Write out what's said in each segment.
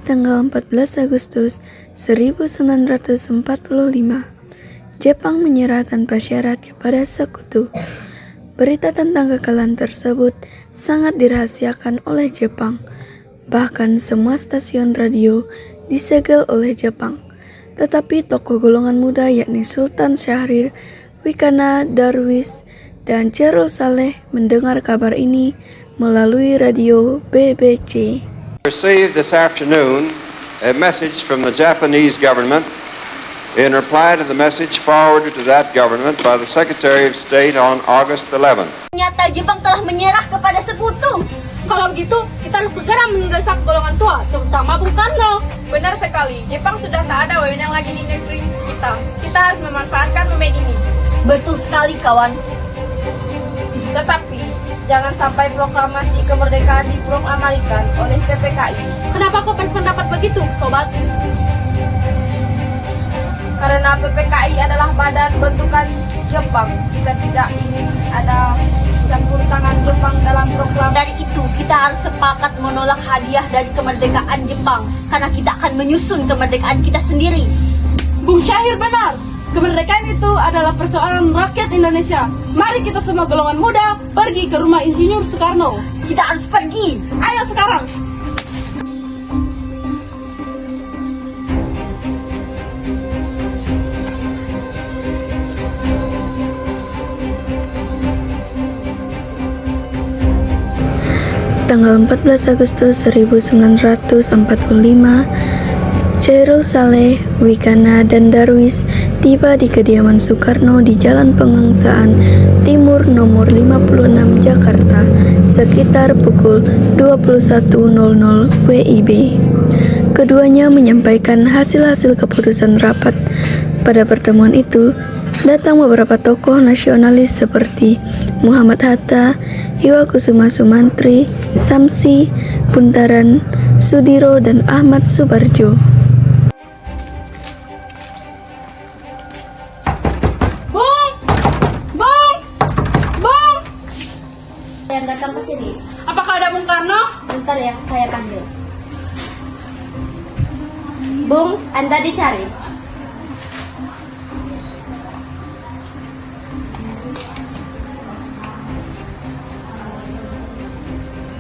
tanggal 14 Agustus 1945, Jepang menyerah tanpa syarat kepada sekutu. Berita tentang kekalahan tersebut sangat dirahasiakan oleh Jepang. Bahkan semua stasiun radio disegel oleh Jepang. Tetapi tokoh golongan muda yakni Sultan Syahrir, Wikana Darwis, dan Chairul Saleh mendengar kabar ini melalui radio BBC. Received this afternoon a message from the Japanese government. In reply to the message forwarded to that government by the Secretary of State on August 11. Ternyata Jepang telah menyerah kepada sekutu. Kalau begitu, kita harus segera mendesak golongan tua, terutama Bung Karno. Benar sekali, Jepang sudah tak ada wewenang lagi di negeri kita. Kita harus memanfaatkan momen ini. Betul sekali, kawan. Tetapi, jangan sampai proklamasi kemerdekaan diproklamirkan oleh PPKI. Kenapa kau berpendapat begitu, sobat? Karena PPKI adalah badan bentukan Jepang. Kita tidak ingin ada campur tangan Jepang dalam proklamasi. Dari itu, kita harus sepakat menolak hadiah dari kemerdekaan Jepang. Karena kita akan menyusun kemerdekaan kita sendiri. Bung Syahir benar. Kemerdekaan itu adalah persoalan rakyat Indonesia. Mari kita semua golongan muda pergi ke rumah Insinyur Soekarno. Kita harus pergi. Ayo sekarang. Tanggal 14 Agustus 1945, Chairul Saleh, Wikana, dan Darwis tiba di kediaman Soekarno di Jalan Pengangsaan Timur nomor 56 Jakarta sekitar pukul 21.00 WIB. Keduanya menyampaikan hasil-hasil keputusan rapat. Pada pertemuan itu, datang beberapa tokoh nasionalis seperti Muhammad Hatta, Iwakusuma Sumantri, Samsi, Buntaran, Sudiro, dan Ahmad Subarjo. Yang datang ke sini. Apakah ada Bung Karno? Bentar ya, saya panggil. Bung, Anda dicari.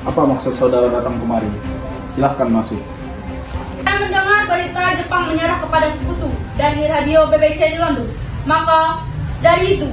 Apa maksud saudara datang kemari? Silahkan masuk. Saya mendengar berita Jepang menyerah kepada sekutu dari radio BBC di London. Maka dari itu,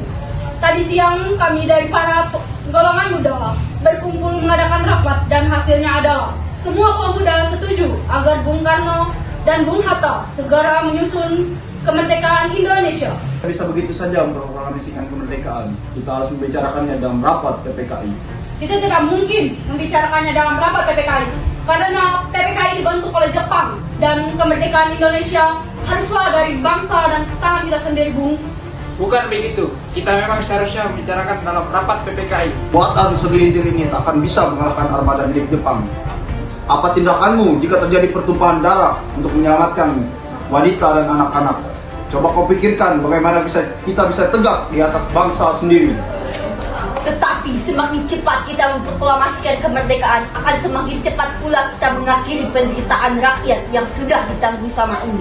tadi siang kami dari para golongan muda berkumpul mengadakan rapat dan hasilnya adalah semua pemuda setuju agar Bung Karno dan Bung Hatta segera menyusun kemerdekaan Indonesia. Bisa begitu saja memproklamasikan kemerdekaan. Kita harus membicarakannya dalam rapat PPKI. Kita tidak mungkin membicarakannya dalam rapat PPKI karena PPKI dibentuk oleh Jepang dan kemerdekaan Indonesia haruslah dari bangsa dan tangan kita sendiri, Bung. Bukan begitu, kita memang seharusnya membicarakan dalam rapat PPKI. Buatan segelintir ini tak akan bisa mengalahkan armada milik Jepang. Apa tindakanmu jika terjadi pertumpahan darah untuk menyelamatkan wanita dan anak-anak? Coba kau pikirkan bagaimana kita bisa tegak di atas bangsa sendiri. Tetapi semakin cepat kita memproklamasikan kemerdekaan, akan semakin cepat pula kita mengakhiri penderitaan rakyat yang sudah ditanggung sama ini.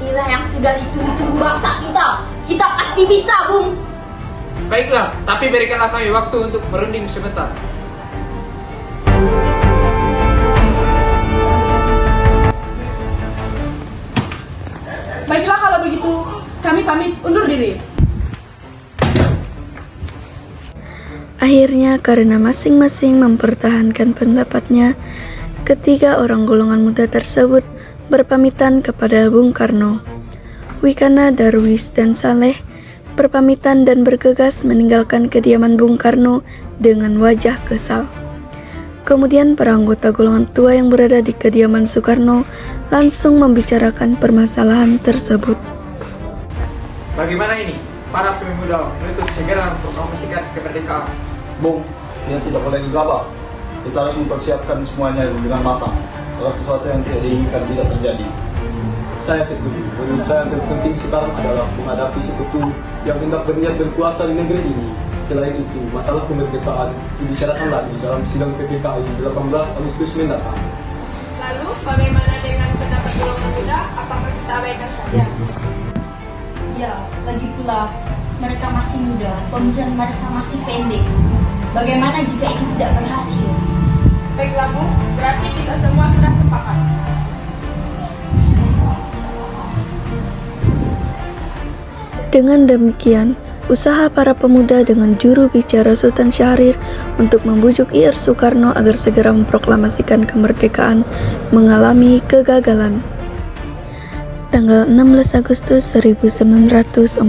Inilah yang sudah ditunggu-tunggu bangsa kita. Kita pasti bisa, Bung. Baiklah, tapi berikanlah kami waktu untuk merunding sebentar. Baiklah kalau begitu, kami pamit undur diri. Akhirnya karena masing-masing mempertahankan pendapatnya, ketiga orang golongan muda tersebut berpamitan kepada Bung Karno. Wikana, Darwis, dan Saleh berpamitan dan bergegas meninggalkan kediaman Bung Karno dengan wajah kesal. Kemudian para anggota golongan tua yang berada di kediaman Soekarno langsung membicarakan permasalahan tersebut. Bagaimana ini? Para pemuda menuntut segera memproklamasikan kemerdekaan. Bung, dia tidak boleh gegabah. Kita harus mempersiapkan semuanya dengan matang agar sesuatu yang tidak diinginkan tidak terjadi. Saya setuju. Menurut saya yang terpenting sekarang adalah menghadapi sekutu yang hendak berniat berkuasa di negeri ini. Selain itu, masalah kemerdekaan dibicarakan lagi dalam sidang PPKI 18 Agustus mendatang. Lalu, bagaimana dengan pendapat muda, pemikiran mereka masih pendek. Bagaimana jika itu tidak berhasil? Baiklah Bu, berarti kita semua sudah sepakat. Dengan demikian, usaha para pemuda dengan juru bicara Sultan Syahrir untuk membujuk Ir Soekarno agar segera memproklamasikan kemerdekaan mengalami kegagalan. Tanggal 16 Agustus 1945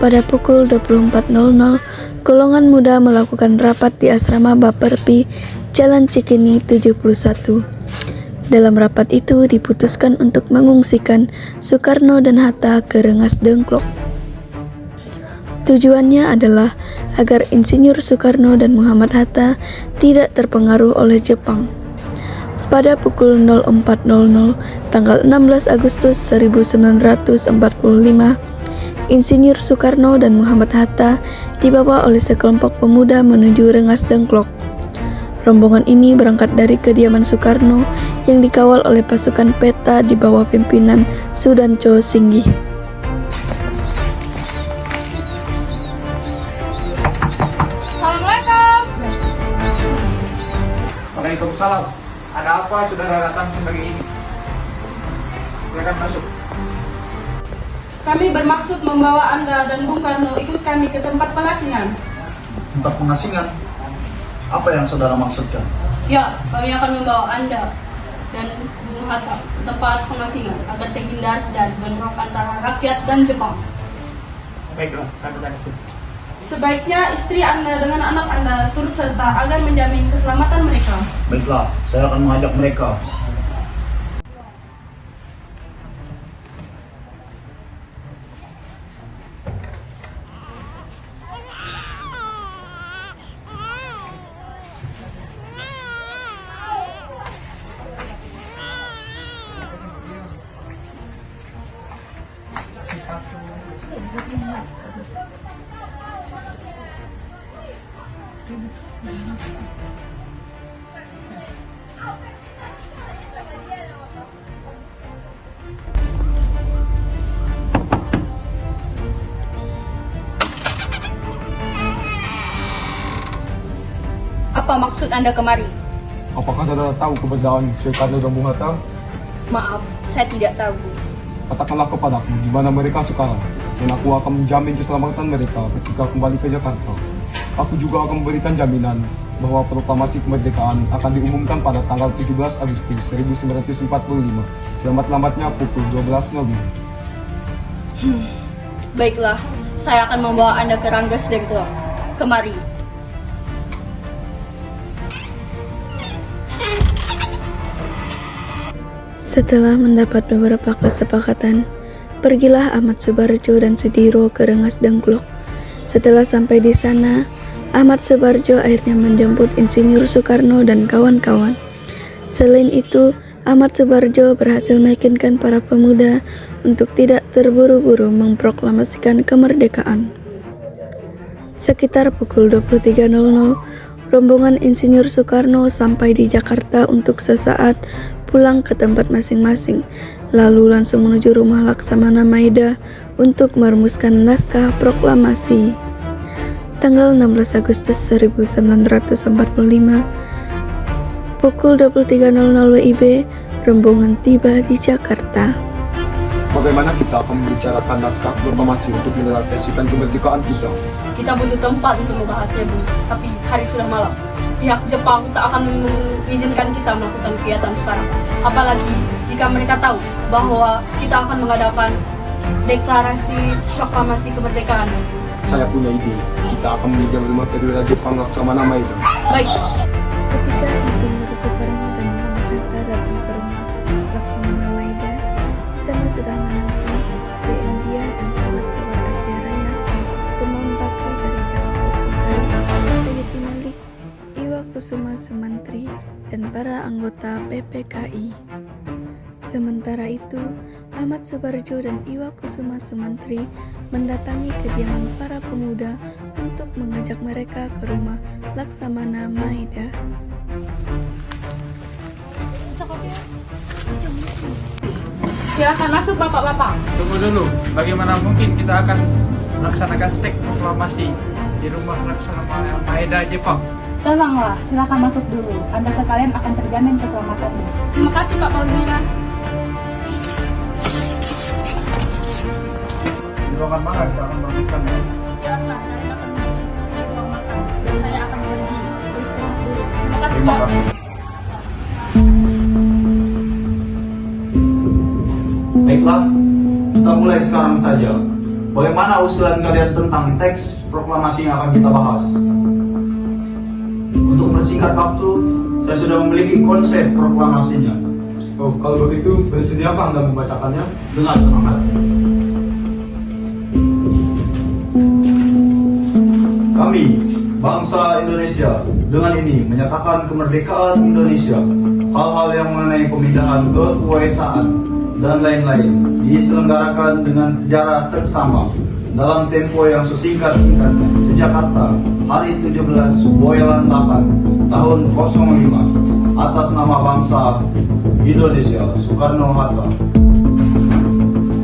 pada pukul 24.00, golongan muda melakukan rapat di asrama Baperpi, Jalan Cikini 71. Dalam rapat itu diputuskan untuk mengungsikan Soekarno dan Hatta ke Rengas Dengklok. Tujuannya adalah agar Insinyur Soekarno dan Muhammad Hatta tidak terpengaruh oleh Jepang. Pada pukul 04.00 tanggal 16 Agustus 1945, Insinyur Soekarno dan Muhammad Hatta dibawa oleh sekelompok pemuda menuju Rengas Dengklok. Rombongan ini berangkat dari kediaman Soekarno yang dikawal oleh pasukan peta di bawah pimpinan Sudancho Singgih. Assalamualaikum. Waalaikumsalam. Ada apa saudara datang sebagai ini? Silakan masuk. Kami bermaksud membawa Anda dan Bung Karno ikut kami ke tempat pengasingan. Tempat pengasingan? Apa yang saudara maksudkan? Ya, kami akan membawa Anda dan Bung Hatta ke tempat pengasingan agar terhindar dari bentrok antara rakyat dan Jepang. Baiklah, kami akan ikut. Sebaiknya istri Anda dengan anak Anda turut serta agar menjamin keselamatan mereka. Baiklah, saya akan mengajak mereka. Apa maksud Anda kemari? Apakah saudara tahu keberadaan Soekarno dan Bung Hatta? Maaf, saya tidak tahu. Katakanlah kepadaku di mana mereka sekarang, dan aku akan menjamin keselamatan mereka ketika kembali ke Jakarta. Aku juga akan memberikan jaminan bahwa proklamasi kemerdekaan akan diumumkan pada tanggal 17 Agustus 1945, selamat-lambatnya pukul 12.00. Baiklah, saya akan membawa Anda ke Rengas Dengklok. Kemari. Setelah mendapat beberapa kesepakatan, pergilah Ahmad Subarjo dan Sudiro ke Rengas Dengklok. Setelah sampai di sana, Ahmad Subarjo akhirnya menjemput Insinyur Soekarno dan kawan-kawan. Selain itu, Ahmad Subarjo berhasil meyakinkan para pemuda untuk tidak terburu-buru memproklamasikan kemerdekaan. Sekitar pukul 23.00, rombongan Insinyur Soekarno sampai di Jakarta untuk sesaat pulang ke tempat masing-masing, lalu langsung menuju rumah Laksamana Maida untuk merumuskan naskah proklamasi. Tanggal 16 Agustus 1945, pukul 23.00 WIB, rombongan tiba di Jakarta. Bagaimana kita akan membicarakan naskah proklamasi untuk merealisasikan kemerdekaan kita? Kita butuh tempat untuk membahasnya, Bu. Tapi hari sudah malam. Pihak Jepang tak akan mengizinkan kita melakukan kegiatan sekarang. Apalagi jika mereka tahu bahwa kita akan mengadakan deklarasi proklamasi kemerdekaan. Saya punya ide. Kita akan meninjau rumah perwira Jepang Laksamana Maida. Baik. Ketika Insinyur Soekarno dan Muhammad Hatta datang ke rumah Laksamana Maida, di sana sudah menanti BM Dia dan surat kabar Asia Raya, Semon Bakri dari Jawa Kokukai, Sayyidi Malik, Iwa Kusuma Sumantri, dan para anggota PPKI. Sementara itu, Ahmad Subarjo dan Iwa Kusuma Sumantri mendatangi kediaman para pemuda untuk mengajak mereka ke rumah Laksamana Maida. Silakan masuk, Bapak-bapak. Tunggu dulu, bagaimana mungkin kita akan melaksanakan teks proklamasi di rumah Laksamana Maeda Jepang. Tenanglah, silakan masuk dulu. Anda sekalian akan terjamin keselamatannya. Terima kasih Pak Paulina. Di ruangan mana kita akan menghabiskannya? Silakan, saya akan di ruang makan. Dan saya akan pergi beristirahat dulu. Terima kasih Terima Pak. kasih. Baiklah, kita mulai sekarang saja. Bagaimana usulan kalian tentang teks proklamasi yang akan kita bahas? Untuk mempersingkat waktu, saya sudah memiliki konsep proklamasinya. Oh, kalau begitu, bersedia apa Anda membacakannya? Dengan semangat. Kami, bangsa Indonesia, dengan ini menyatakan kemerdekaan Indonesia. Hal-hal yang mengenai pemindahan kekuasaan dan lain-lain diselenggarakan dengan sejarah seksama dalam tempo yang sesingkat-singkatnya di Jakarta hari 17 Boyalan 8 tahun 05 atas nama bangsa Indonesia Soekarno-Hatta.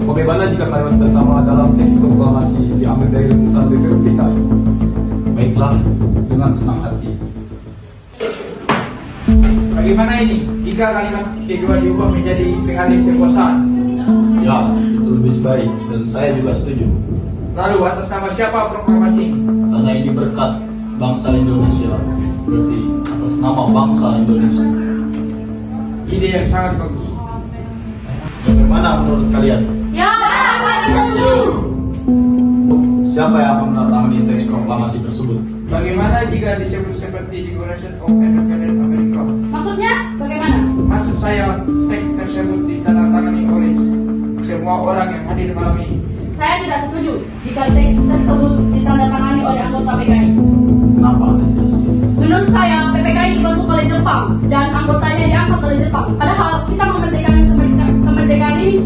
Bagaimana jika kalimat pertama dalam teks proklamasi diambil dari rumusan BPUPK? Baiklah, dengan senang hati. Bagaimana ini jika kalimat kedua diubah menjadi pengalih kekuasaan? Ya, itu lebih baik dan saya juga setuju. Lalu atas nama siapa proklamasi ini? Karena ini berkat bangsa Indonesia, berarti atas nama bangsa Indonesia. Ide yang sangat bagus. Bagaimana menurut kalian? Ya, Pak setuju. Siapa yang akan menandatangani teks proklamasi tersebut? Bagaimana jika disebut seperti Declaration of Independence America? Maksudnya bagaimana? Maksud saya, teks tersebut ditandatangani oleh semua orang yang hadir malam ini. Saya tidak setuju jika teks tersebut ditandatangani oleh anggota PPKI. Kenapa Anda tidak setuju? Menurut saya, PPKI dibentuk oleh Jepang dan anggotanya diangkat oleh Jepang. Padahal kita kemerdekaan ini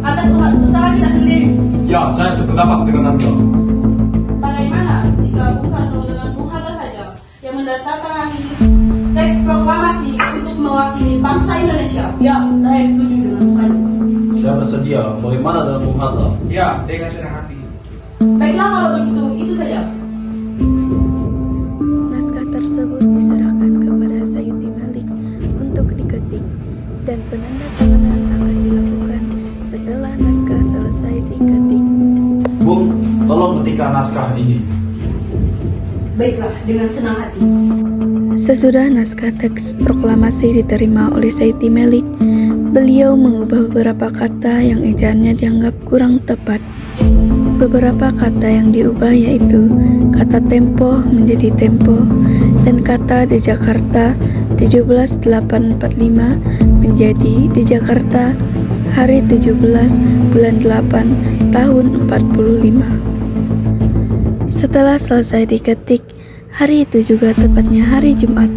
atas usaha kita sendiri. Ya, saya sependapat dengan Anda. Bagaimana jika Bung Karno dengan Bung Hatta saja yang mendatangani teks proklamasi untuk mewakili bangsa Indonesia? Ya, saya setuju dengan sekali. Saya bersedia. Bagaimana dengan Bung Hatta? Ya, dengan senang hati. Baiklah kalau begitu, itu saja. Naskah tersebut diserahkan kepada Sayuti Malik untuk diketik dan penandatanganan akan dilakukan setelah naskah selesai diketik. Bung, tolong ketikkan naskah ini. Baiklah, dengan senang hati. Sesudah naskah teks proklamasi diterima oleh Sayuti Malik, beliau mengubah beberapa kata yang ejaannya dianggap kurang tepat. Beberapa kata yang diubah yaitu kata tempo menjadi tempo dan kata di Jakarta 17845 menjadi di Jakarta hari 17 bulan 8 tahun 45. Setelah selesai diketik, hari itu juga tepatnya hari Jumat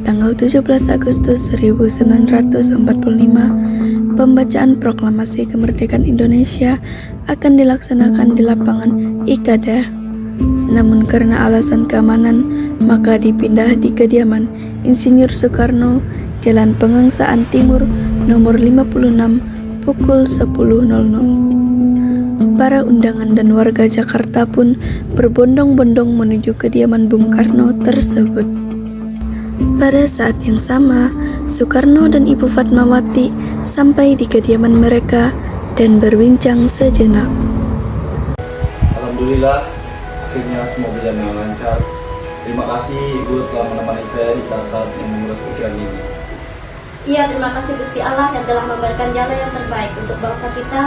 tanggal 17 Agustus 1945, pembacaan proklamasi kemerdekaan Indonesia akan dilaksanakan di lapangan Ikada. Namun karena alasan keamanan, maka dipindah di kediaman Insinyur Soekarno, Jalan Pengengsaan Timur, nomor 56, pukul 10.00. Para undangan dan warga Jakarta pun berbondong-bondong menuju kediaman Bung Karno tersebut. Pada saat yang sama, Soekarno dan Ibu Fatmawati sampai di kediaman mereka dan berbincang sejenak. Alhamdulillah, akhirnya semua berjalan dengan lancar. Terima kasih Ibu telah menemani saya di saat-saat yang menguras pikiran ini. Iya, terima kasih Gusti Allah yang telah memberikan jalan yang terbaik untuk bangsa kita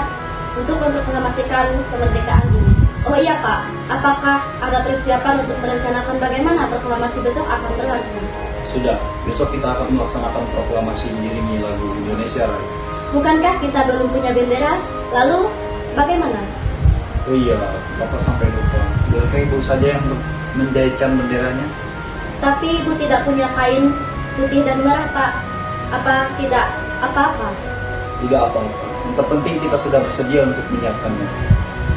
untuk memproklamasikan kemerdekaan ini. Oh iya Pak, apakah ada persiapan untuk merencanakan bagaimana proklamasi besok akan berlangsung? Sudah, besok kita akan melaksanakan proklamasi diiringi lagu Indonesia Raya. Bukankah kita belum punya bendera? Lalu bagaimana? Oh iya, Bapak sampai lupa. Biarkan Ibu saja yang menjahitkan benderanya. Tapi Ibu tidak punya kain putih dan merah Pak. Apa tidak apa-apa? Tidak apa-apa. Yang terpenting kita sudah bersedia untuk menyiapkannya.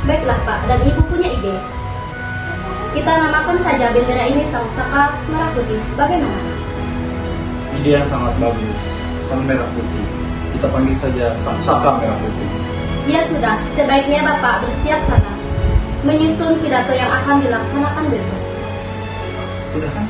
Baiklah Pak, dan Ibu punya ide. Kita namakan saja bendera ini Sang Saka Merah Putih. Bagaimana? Ide yang sangat bagus. Sang Merah Putih. Kita panggil saja Sang Saka Merah Putih. Ya sudah, sebaiknya Bapak bersiap sana. menyusun pidato yang akan dilaksanakan besok. Sudah kan?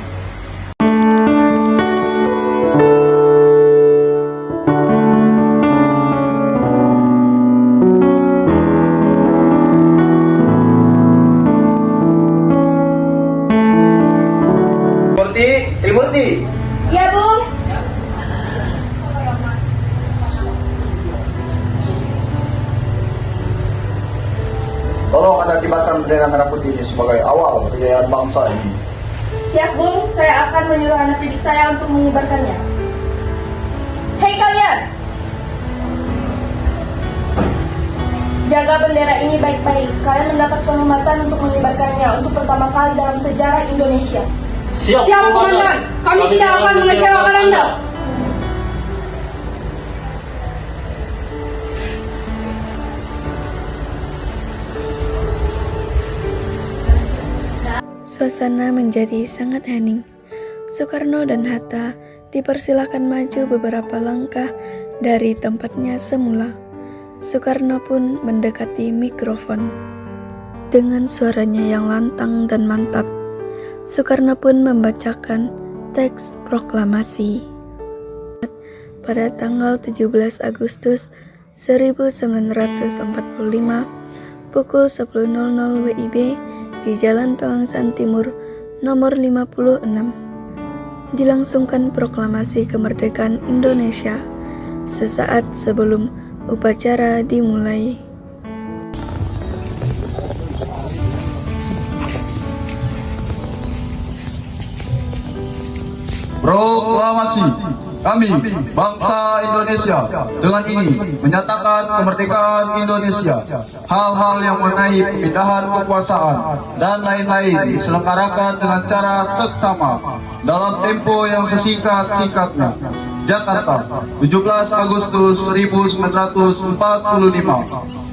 Trimurti. Ya, Bung. Tolong Anda kibarkan bendera merah putih ini sebagai awal kejayaan bangsa ini. Siap, Bung. Saya akan menyuruh anak didik saya untuk mengibarkannya. Hei kalian! Jaga bendera ini baik-baik. Kalian mendapat kehormatan untuk mengibarkannya untuk pertama kali dalam sejarah Indonesia. Siap, Komandan. Kami tidak akan mengecewakan Anda. Suasana menjadi sangat hening. Soekarno dan Hatta dipersilakan maju beberapa langkah dari tempatnya semula. Soekarno pun mendekati mikrofon. Dengan suaranya yang lantang dan mantap, Soekarno pun membacakan teks proklamasi. Pada tanggal 17 Agustus 1945, pukul 10.00 WIB di Jalan Pegangsaan Timur nomor 56, dilangsungkan proklamasi kemerdekaan Indonesia sesaat sebelum upacara dimulai. Proklamasi. Kami, bangsa Indonesia, dengan ini menyatakan kemerdekaan Indonesia. Hal-hal yang mengenai pemindahan kekuasaan dan lain-lain diselenggarakan dengan cara seksama dalam tempo yang sesingkat-singkatnya. Jakarta, 17 Agustus 1945.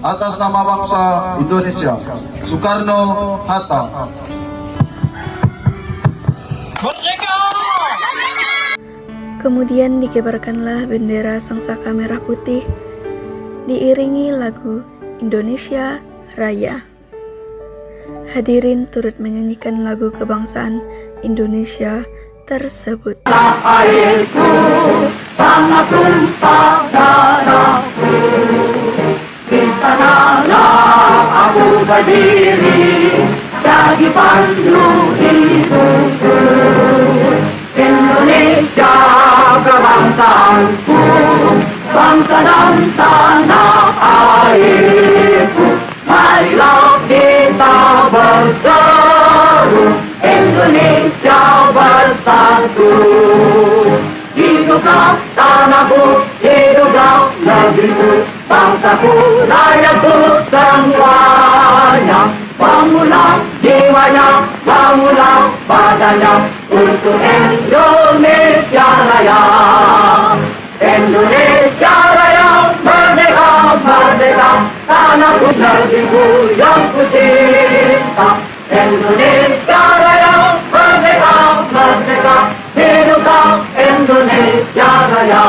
Atas nama bangsa Indonesia. Soekarno, Hatta. Kemudian dikibarkanlah bendera sangsaka merah putih, diiringi lagu Indonesia Raya. Hadirin turut menyanyikan lagu kebangsaan Indonesia tersebut. Airku, tanah tumpah darahku, di sanalah aku berdiri, jadi pandu hidupku. Indonesia kebangsaanku, bangsa dan tanah airku. Marilah kita berseru, Indonesia bersatu. Hiduplah tanahku, hiduplah negeriku, bangsaku, rakyatku semuanya. Bangunlah jiwanya, bangunlah badannya untuk Indonesia Raya. Indonesia Raya, merdeka, merdeka, tanahku, negeriku yang ku cinta. Indonesia Raya, merdeka, merdeka, hiduplah Indonesia Raya.